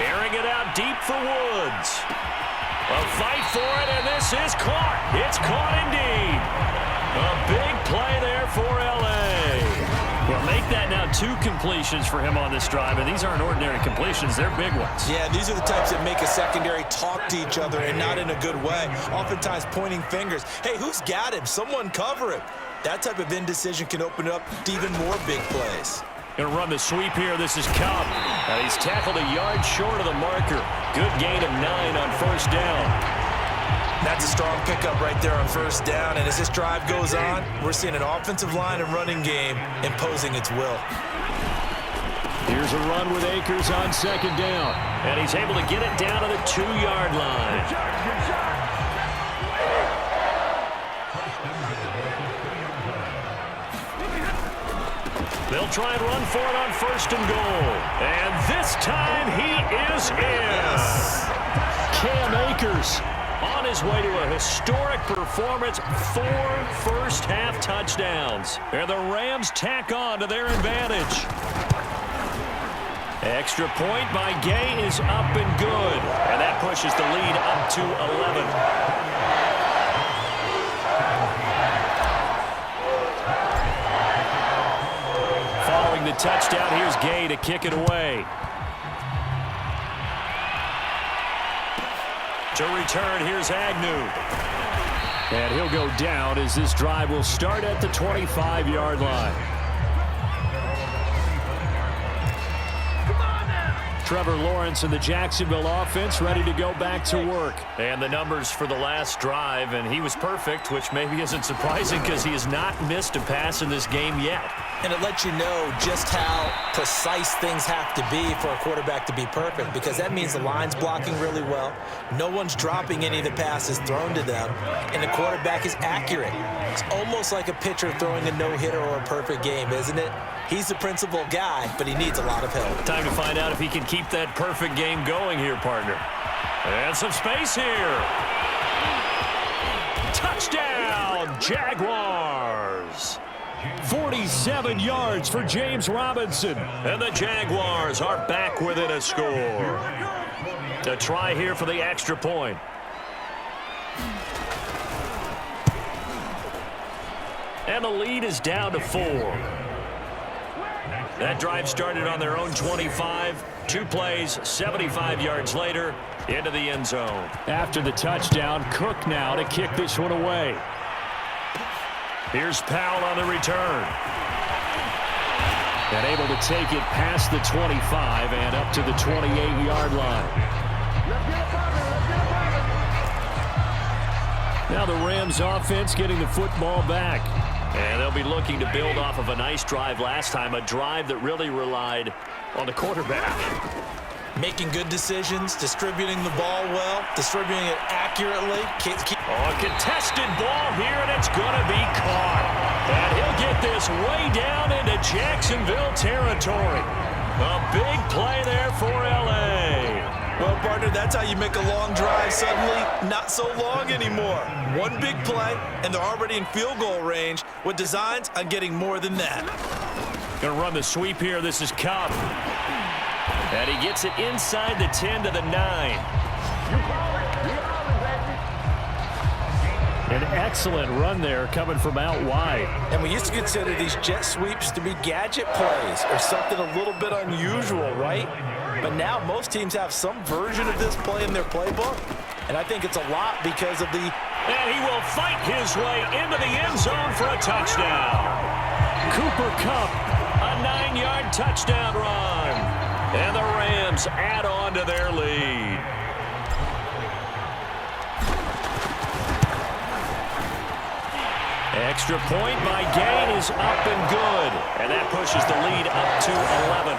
Airing it out deep for Woods. A fight for it, and this is caught. It's caught indeed. A big play there for L.A. Well, make that now 2 completions for him on this drive, and these aren't ordinary completions. They're big ones. Yeah, these are the types that make a secondary talk to each other and not in a good way. Oftentimes pointing fingers. Hey, who's got him? Someone cover him. That type of indecision can open up to even more big plays. Going to run the sweep here. This is Cobb. He's tackled a yard short of the marker. Good gain of 9 on first down. That's a strong pickup right there on first down. And as this drive goes on, we're seeing an offensive line and running game imposing its will. Here's a run with Akers on second down. And he's able to get it down to the 2-yard line. They'll try and run for it on first and goal. And this time he is in. Cam Akers on his way to a historic performance, 4 first-half touchdowns. And the Rams tack on to their advantage. Extra point by Gay is up and good. And that pushes the lead up to 11. Following the touchdown, here's Gay to kick it away. To return, here's Agnew. And he'll go down as this drive will start at the 25-yard line. Trevor Lawrence and the Jacksonville offense ready to go back to work. And the numbers for the last drive, and he was perfect, which maybe isn't surprising because he has not missed a pass in this game yet. And it lets you know just how precise things have to be for a quarterback to be perfect, because that means the line's blocking really well. No one's dropping any of the passes thrown to them, and the quarterback is accurate. It's almost like a pitcher throwing a no-hitter or a perfect game, isn't it? He's the principal guy, but he needs a lot of help. Time to find out if he can keep that perfect game going here, partner. And some space here. Touchdown, Jaguars. 47 yards for James Robinson. And the Jaguars are back within a score. To try here for the extra point. And the lead is down to 4. That drive started on their own 25. 2 plays, 75 yards later, into the end zone. After the touchdown, Cook now to kick this one away. Here's Powell on the return. And able to take it past the 25 and up to the 28-yard line. Now the Rams offense getting the football back. And they'll be looking to build off of a nice drive last time, a drive that really relied on the quarterback. Making good decisions, distributing the ball well, distributing it accurately. A contested ball here, and it's going to be caught. And he'll get this way down into Jacksonville territory. A big play there for L.A. Well, partner, that's how you make a long drive suddenly not so long anymore. One big play, and they're already in field goal range with designs on getting more than that. Going to run the sweep here. This is Cobb. And he gets it inside the 10 to the 9. An excellent run there coming from out wide. And we used to consider these jet sweeps to be gadget plays or something a little bit unusual, right? But now most teams have some version of this play in their playbook. And I think it's a lot because of the... And he will fight his way into the end zone for a touchdown. Cooper Kupp, a 9-yard touchdown run. And the Rams add on to their lead. Extra point by Gain is up and good. And that pushes the lead up to 11.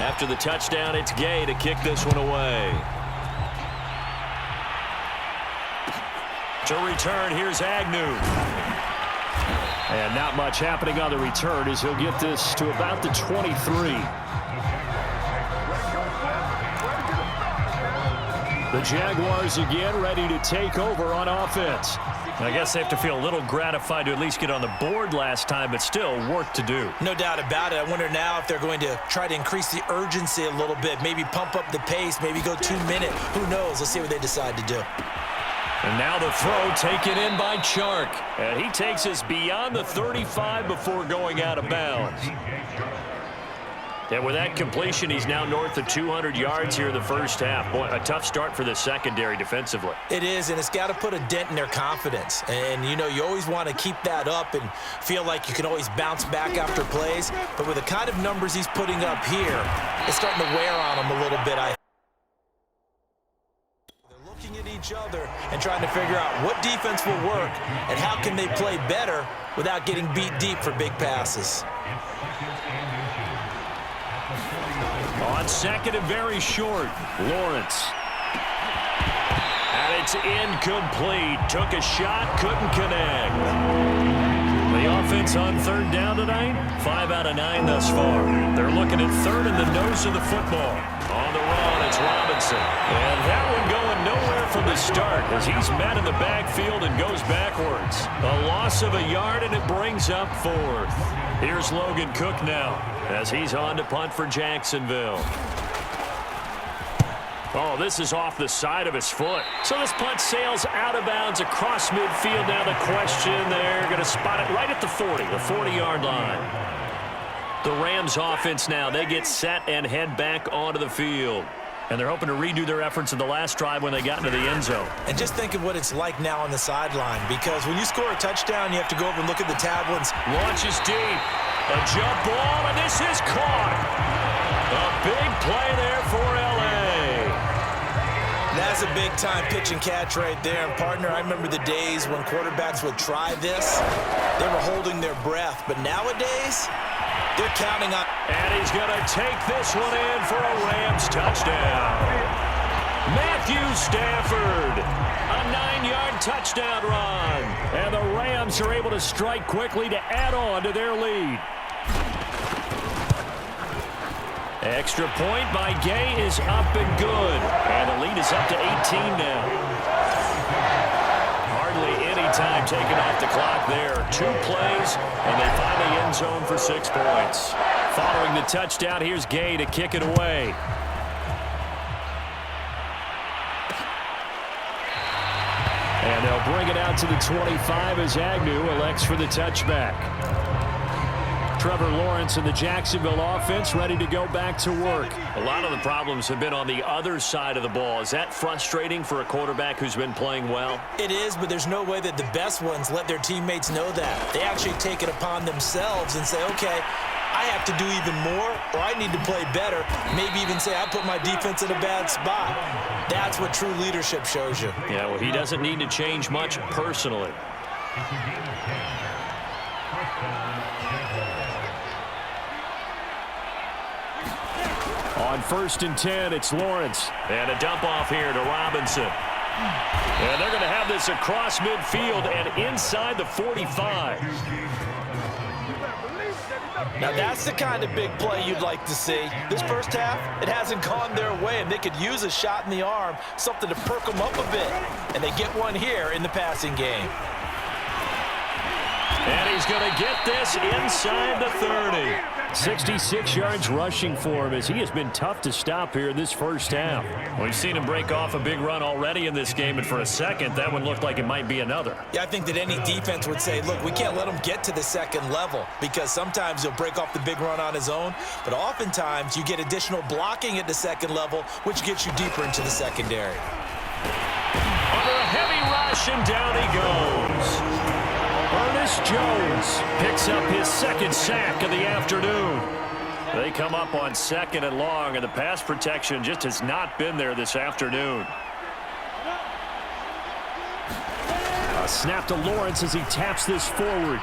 After the touchdown, it's Gay to kick this one away. To return, here's Agnew. And not much happening on the return as he'll get this to about the 23. The Jaguars again ready to take over on offense. I guess they have to feel a little gratified to at least get on the board last time, but still work to do. No doubt about it. I wonder now if they're going to try to increase the urgency a little bit, maybe pump up the pace, maybe go 2 minute. Who knows? Let's see what they decide to do. And now the throw taken in by Chark. And he takes us beyond the 35 before going out of bounds. And with that completion, he's now north of 200 yards here in the first half. Boy, a tough start for the secondary defensively. It is, and it's got to put a dent in their confidence. And, you know, you always want to keep that up and feel like you can always bounce back after plays. But with the kind of numbers he's putting up here, it's starting to wear on him a little bit, I think. They're looking at each other and trying to figure out what defense will work and how can they play better without getting beat deep for big passes. On second and very short, Lawrence. And it's incomplete. Took a shot, couldn't connect. The offense on third down tonight, 5 out of 9 thus far. They're looking at third in the nose of the football. On the run, it's Robinson. And that one going nowhere from the start as he's met in the backfield and goes backwards. A loss of a yard, and it brings up fourth. Here's Logan Cook now as he's on to punt for Jacksonville. Oh, this is off the side of his foot. So this punt sails out of bounds across midfield. Now the question, they're going to spot it right at the 40, the 40-yard line. The Rams offense now, they get set and head back onto the field. And they're hoping to redo their efforts in the last drive when they got into the end zone. And just think of what it's like now on the sideline, because when you score a touchdown, you have to go over and look at the tablets. Launches deep. A jump ball, and this is caught. A big play there for L.A. That's a big-time pitch and catch right there. And, partner, I remember the days when quarterbacks would try this. They were holding their breath. But nowadays, they're counting on. And he's going to take this one in for a Rams touchdown. Matthew Stafford, a 9-yard touchdown run. And the Rams are able to strike quickly to add on to their lead. Extra point by Gay is up and good. And the lead is up to 18 now. Hardly any time taken off the clock there. 2 plays, and they find the end zone for 6 points. Following the touchdown, here's Gay to kick it away. And they'll bring it out to the 25 as Agnew elects for the touchback. Trevor Lawrence and the Jacksonville offense ready to go back to work. A lot of the problems have been on the other side of the ball. Is that frustrating for a quarterback who's been playing well? It is, but there's no way that the best ones let their teammates know that. They actually take it upon themselves and say, okay, I have to do even more, or I need to play better. Maybe even say I put my defense in a bad spot. That's what true leadership shows you. Yeah, well, he doesn't need to change much personally. On 1st and 10, it's Lawrence. And a dump off here to Robinson. And they're going to have this across midfield and inside the 45. Now that's the kind of big play you'd like to see. This first half, it hasn't gone their way, and they could use a shot in the arm, something to perk them up a bit. And they get one here in the passing game. And he's going to get this inside the 30. 66 yards rushing for him as he has been tough to stop here in this first half. We've seen him break off a big run already in this game, and for a second, that one looked like it might be another. Yeah, I think that any defense would say, look, we can't let him get to the second level because sometimes he'll break off the big run on his own, but oftentimes you get additional blocking at the second level, which gets you deeper into the secondary. Under a heavy rush, and down he goes. Ernest Jones picks up his second sack of the afternoon. They come up on 2nd and long, and the pass protection just has not been there this afternoon. A snap to Lawrence as he taps this forward.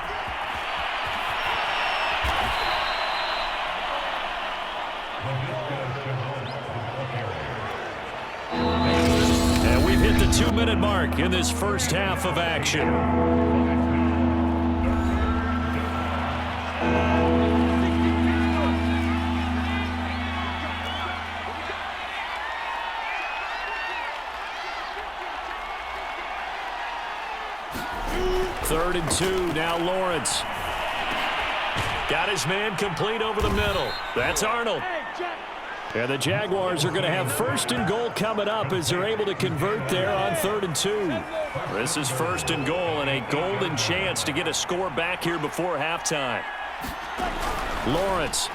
And we've hit the 2-minute mark in this first half of action. 2, now Lawrence. Got his man complete over the middle. That's Arnold. And the Jaguars are going to have 1st and goal coming up as they're able to convert there on 3rd and 2. This is 1st and goal and a golden chance to get a score back here before halftime. Lawrence.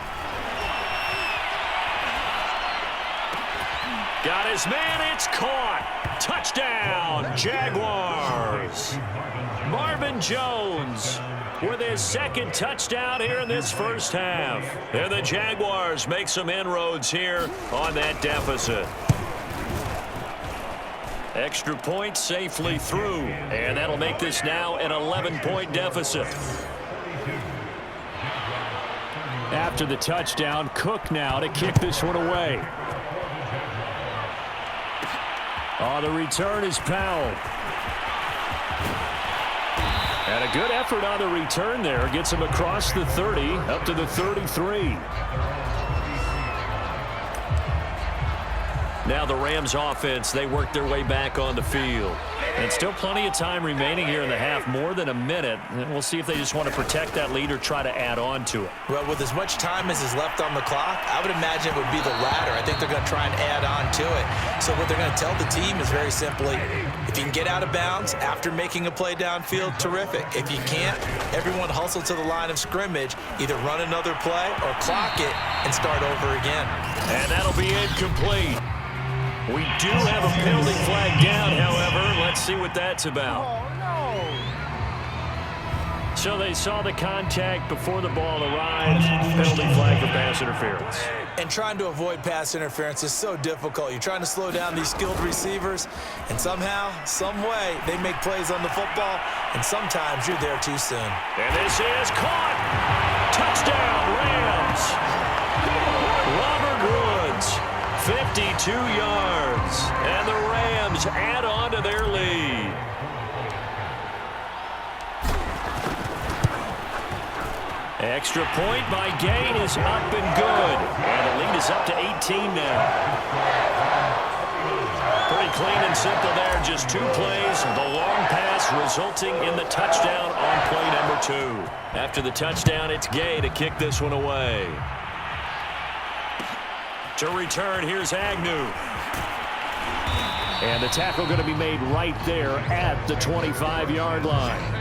Got his man, it's caught. Touchdown, Jaguars. Marvin Jones with his 2nd touchdown here in this first half. And the Jaguars make some inroads here on that deficit. Extra point safely through, and that'll make this now an 11-point deficit. After the touchdown, Cook now to kick this one away. On the return is Powell. And a good effort on the return there. Gets him across the 30, up to the 33. Now the Rams offense, they work their way back on the field. And still plenty of time remaining here in the half, more than a minute. And we'll see if they just want to protect that lead or try to add on to it. Well, with as much time as is left on the clock, I would imagine it would be the latter. I think they're going to try and add on to it. So what they're going to tell the team is very simply, if you can get out of bounds after making a play downfield, terrific. If you can't, everyone hustle to the line of scrimmage, either run another play or clock it and start over again. And that'll be incomplete. We do have a penalty flag down, however. Let's see what that's about. So they saw the contact before the ball arrived. Penalty flag for pass interference. And trying to avoid pass interference is so difficult. You're trying to slow down these skilled receivers, and somehow, some way, they make plays on the football, and sometimes you're there too soon. And this is caught. Touchdown, Rams. Robert Woods, 52 yards, and the Rams add on to their lead. Extra point by Gain is up and good. And the lead is up to 18 now. Pretty clean and simple there. Just 2 plays. The long pass resulting in the touchdown on play number 2. After the touchdown, it's Gay to kick this one away. To return, here's Agnew. And the tackle going to be made right there at the 25-yard line.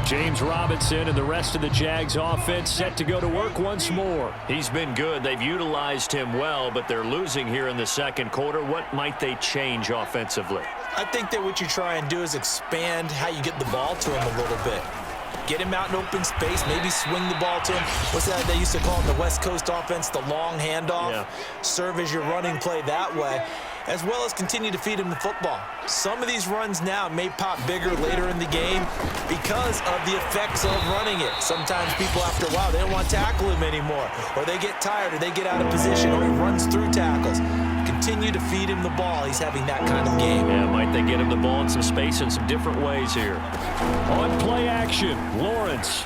James Robinson and the rest of the Jags offense set to go to work once more. He's been good. They've utilized him well, but they're losing here in the second quarter. What might they change offensively? I think that what you try and do is expand how you get the ball to him a little bit. Get him out in open space, maybe swing the ball to him. What's that they used to call in the West Coast offense, the long handoff? Yeah. Serve as your running play that way, as well as continue to feed him the football. Some of these runs now may pop bigger later in the game because of the effects of running it. Sometimes people, after a while, they don't want to tackle him anymore, or they get tired, or they get out of position, or he runs through tackles. Continue to feed him the ball. He's having that kind of game. Yeah, might they get him the ball in some space in some different ways here. On play action, Lawrence.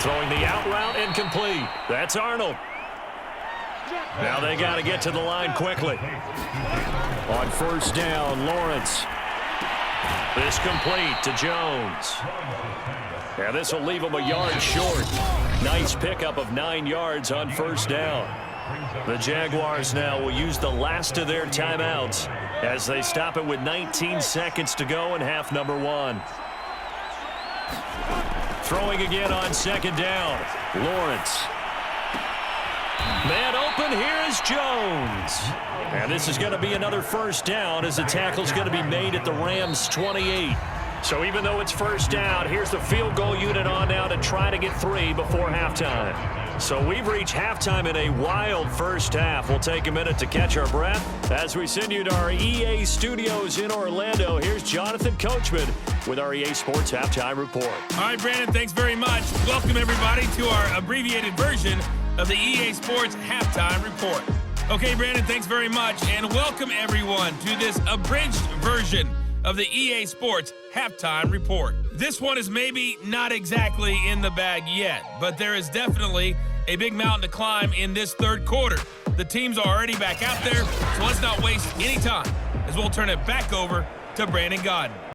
Throwing the out route incomplete. That's Arnold. Now they got to get to the line quickly. On first down, Lawrence. This complete to Jones. Yeah, this will leave him a yard short. Nice pickup of 9 yards on first down. The Jaguars now will use the last of their timeouts as they stop it with 19 seconds to go in half number 1. Throwing again on second down. Lawrence. Man open, here is Jones. And this is going to be another first down as the tackle's going to be made at the Rams' 28. So even though it's first down, here's the field goal unit on now to try to get 3 before halftime. So we've reached halftime in a wild first half. We'll take a minute to catch our breath as we send you to our EA studios in Orlando. Here's Jonathan Coachman with our EA Sports Halftime Report. All right, Brandon, thanks very much. Welcome, everybody, to our abbreviated version of the EA Sports Halftime Report. Okay, Brandon, thanks very much, and welcome, everyone, to this abridged version of the EA Sports Halftime Report. This one is maybe not exactly in the bag yet, but there is definitely a big mountain to climb in this third quarter. The teams are already back out there, so let's not waste any time as we'll turn it back over to Brandon Gaudin.